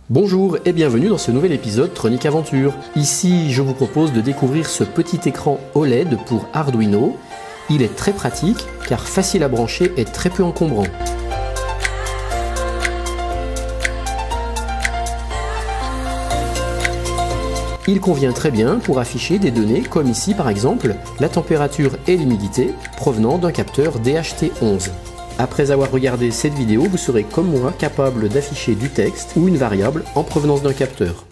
Bonjour et bienvenue dans ce nouvel épisode Tronic Aventure. Ici, je vous propose de découvrir ce petit écran OLED pour Arduino. Il est très pratique car facile à brancher et très peu encombrant. Il convient très bien pour afficher des données comme ici par exemple la température et l'humidité provenant d'un capteur DHT11. Après avoir regardé cette vidéo, vous serez comme moi capable d'afficher du texte ou une variable en provenance d'un capteur.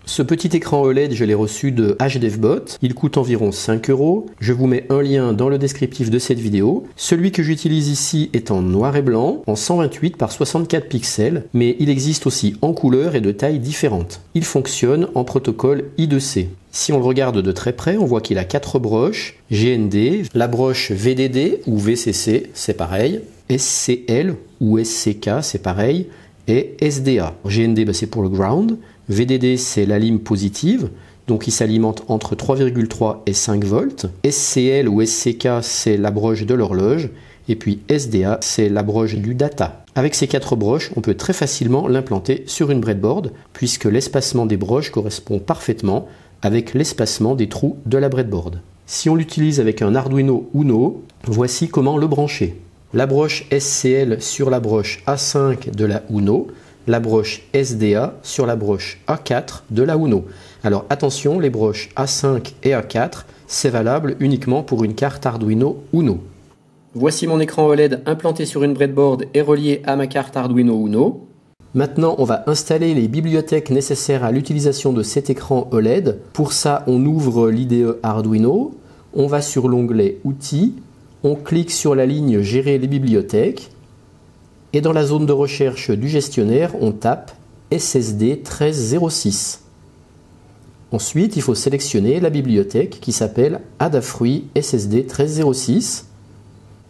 Ce petit écran OLED, je l'ai reçu de HDevBot. Il coûte environ 5 €. Je vous mets un lien dans le descriptif de cette vidéo. Celui que j'utilise ici est en noir et blanc, en 128 par 64 pixels, mais il existe aussi en couleur et de tailles différentes. Il fonctionne en protocole I2C. Si on le regarde de très près, on voit qu'il a 4 broches, GND, la broche VDD ou VCC, c'est pareil, SCL ou SCK, c'est pareil, et SDA. GND, c'est pour le ground. VDD, c'est la lime positive, donc il s'alimente entre 3,3 et 5 volts. SCL ou SCK, c'est la broche de l'horloge. Et puis SDA, c'est la broche du data. Avec ces 4 broches, on peut très facilement l'implanter sur une breadboard, puisque l'espacement des broches correspond parfaitement avec l'espacement des trous de la breadboard. Si on l'utilise avec un Arduino Uno, voici comment le brancher. La broche SCL sur la broche A5 de la Uno, la broche SDA sur la broche A4 de la Uno. Alors attention, les broches A5 et A4, c'est valable uniquement pour une carte Arduino Uno. Voici mon écran OLED implanté sur une breadboard et relié à ma carte Arduino Uno. Maintenant, on va installer les bibliothèques nécessaires à l'utilisation de cet écran OLED. Pour ça, on ouvre l'IDE Arduino, on va sur l'onglet Outils, on clique sur la ligne Gérer les bibliothèques. Et dans la zone de recherche du gestionnaire, on tape SSD 1306. Ensuite, il faut sélectionner la bibliothèque qui s'appelle Adafruit SSD 1306.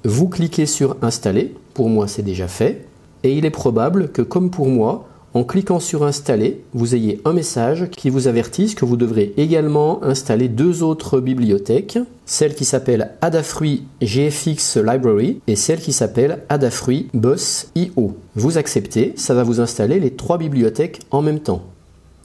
Vous cliquez sur Installer, pour moi c'est déjà fait. Et il est probable que, comme pour moi, en cliquant sur Installer, vous ayez un message qui vous avertisse que vous devrez également installer 2 autres bibliothèques, celle qui s'appelle Adafruit GFX Library et celle qui s'appelle Adafruit Boss.io. Vous acceptez, ça va vous installer les 3 bibliothèques en même temps.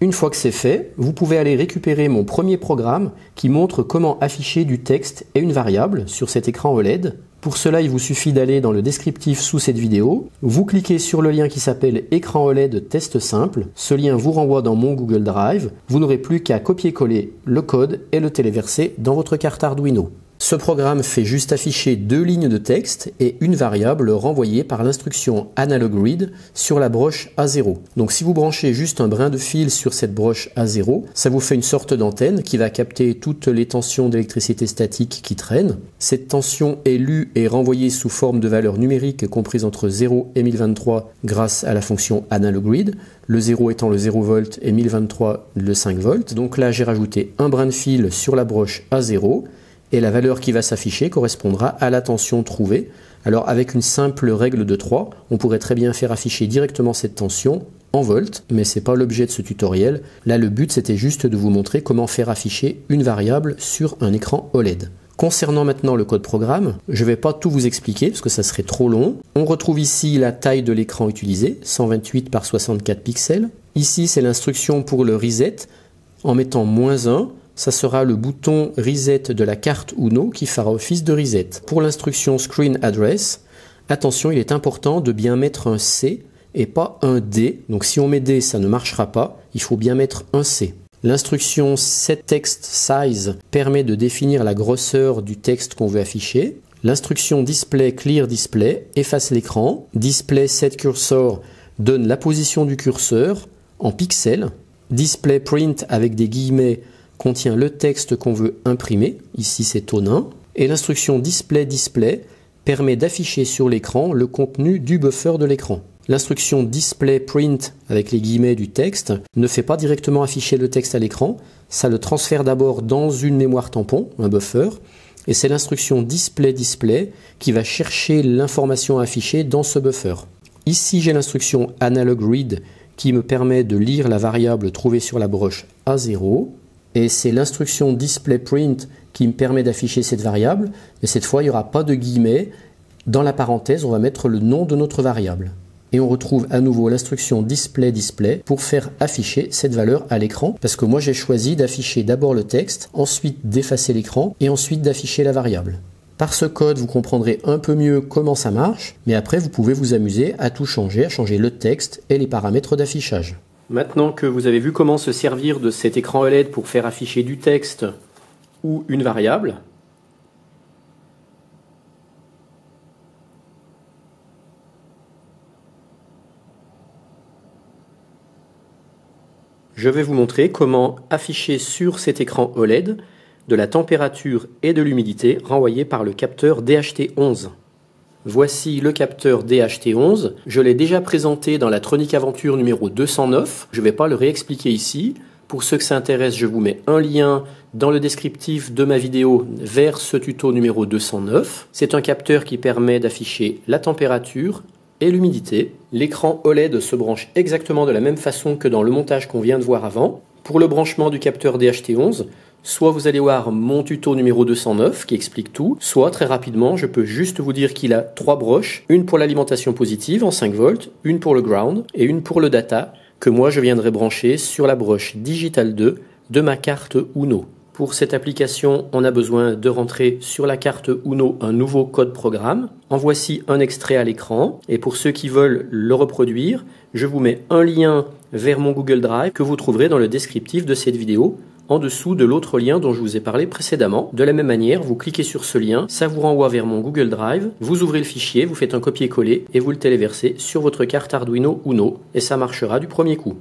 Une fois que c'est fait, vous pouvez aller récupérer mon premier programme qui montre comment afficher du texte et une variable sur cet écran OLED. Pour cela, il vous suffit d'aller dans le descriptif sous cette vidéo. Vous cliquez sur le lien qui s'appelle Écran OLED test simple. Ce lien vous renvoie dans mon Google Drive. Vous n'aurez plus qu'à copier-coller le code et le téléverser dans votre carte Arduino. Ce programme fait juste afficher 2 lignes de texte et une variable renvoyée par l'instruction Analog Read sur la broche A0. Donc si vous branchez juste un brin de fil sur cette broche A0, ça vous fait une sorte d'antenne qui va capter toutes les tensions d'électricité statique qui traînent. Cette tension est lue et renvoyée sous forme de valeurs numériques comprises entre 0 et 1023 grâce à la fonction Analog Read. Le 0 étant le 0 volt et 1023 le 5 volts. Donc là j'ai rajouté un brin de fil sur la broche A0. Et la valeur qui va s'afficher correspondra à la tension trouvée. Alors avec une simple règle de 3, on pourrait très bien faire afficher directement cette tension en volts, mais ce n'est pas l'objet de ce tutoriel. Là le but c'était juste de vous montrer comment faire afficher une variable sur un écran OLED. Concernant maintenant le code programme, je ne vais pas tout vous expliquer parce que ça serait trop long. On retrouve ici la taille de l'écran utilisé, 128 par 64 pixels. Ici c'est l'instruction pour le reset en mettant -1. Ça sera le bouton Reset de la carte Uno qui fera office de reset. Pour l'instruction Screen Address, attention, il est important de bien mettre un C et pas un D. Donc si on met D, ça ne marchera pas. Il faut bien mettre un C. L'instruction setTextSize permet de définir la grosseur du texte qu'on veut afficher. L'instruction Display Clear Display efface l'écran. Display Set Cursor donne la position du curseur en pixels. Display Print avec des guillemets contient le texte qu'on veut imprimer, ici c'est au nain, et l'instruction Display Display permet d'afficher sur l'écran le contenu du buffer de l'écran. L'instruction display print avec les guillemets du texte ne fait pas directement afficher le texte à l'écran, ça le transfère d'abord dans une mémoire tampon, un buffer, et c'est l'instruction display qui va chercher l'information affichée dans ce buffer. Ici j'ai l'instruction analog read qui me permet de lire la variable trouvée sur la broche à 0, et c'est l'instruction display print qui me permet d'afficher cette variable, mais cette fois il n'y aura pas de guillemets, dans la parenthèse on va mettre le nom de notre variable. Et on retrouve à nouveau l'instruction display pour faire afficher cette valeur à l'écran, parce que moi j'ai choisi d'afficher d'abord le texte, ensuite d'effacer l'écran et ensuite d'afficher la variable. Par ce code, vous comprendrez un peu mieux comment ça marche, mais après vous pouvez vous amuser à tout changer, à changer le texte et les paramètres d'affichage. Maintenant que vous avez vu comment se servir de cet écran OLED pour faire afficher du texte ou une variable, je vais vous montrer comment afficher sur cet écran OLED de la température et de l'humidité renvoyée par le capteur DHT11. Voici le capteur DHT11. Je l'ai déjà présenté dans la Tronic Aventure numéro 209. Je ne vais pas le réexpliquer ici. Pour ceux que ça intéresse, je vous mets un lien dans le descriptif de ma vidéo vers ce tuto numéro 209. C'est un capteur qui permet d'afficher la température et l'humidité. L'écran OLED se branche exactement de la même façon que dans le montage qu'on vient de voir avant. Pour le branchement du capteur DHT11, soit vous allez voir mon tuto numéro 209 qui explique tout, soit très rapidement je peux juste vous dire qu'il a 3 broches, une pour l'alimentation positive en 5 volts, une pour le ground et une pour le data que moi je viendrai brancher sur la broche Digital 2 de ma carte Uno. Pour cette application, on a besoin de rentrer sur la carte Uno un nouveau code programme. En voici un extrait à l'écran. Et pour ceux qui veulent le reproduire, je vous mets un lien vers mon Google Drive que vous trouverez dans le descriptif de cette vidéo, en dessous de l'autre lien dont je vous ai parlé précédemment. De la même manière, vous cliquez sur ce lien, ça vous renvoie vers mon Google Drive, vous ouvrez le fichier, vous faites un copier-coller et vous le téléversez sur votre carte Arduino Uno et ça marchera du premier coup.